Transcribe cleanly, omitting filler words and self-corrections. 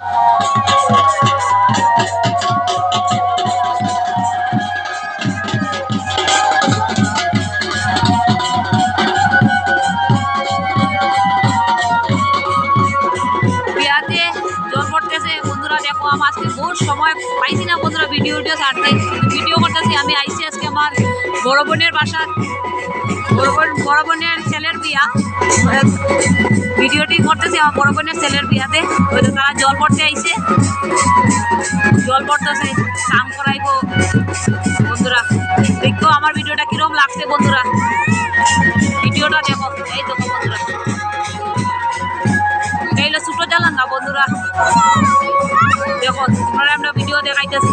বিয়াতে জল পড়তেছে বন্ধুরা, দেখো আমার আজকে বহুত সময় পাইছি না বন্ধুরা ভিডিও ছাড়তে, ভিডিও করতেছি। আমি আইছি আজকে আমার বড় বোনের বাসা, বড় বোনের ছেলের বিয়া, ভিডিওটি করতেছি আমার বড় বোনের ছেলের বিয়াতে। ওই তো তারা জল পড়তে আইছে, জল পড়তেছে, কাম করাইবো বন্ধুরা। দেখো আমার ভিডিওটা কিরকম লাগছে বন্ধুরা, ভিডিওটা দেখো। এই দেখো বন্ধুরা, এই হলো ছোট জালাঙ্গা বন্ধুরা, দেখো তোমরা আমরা ভিডিও দেখাইতেছি।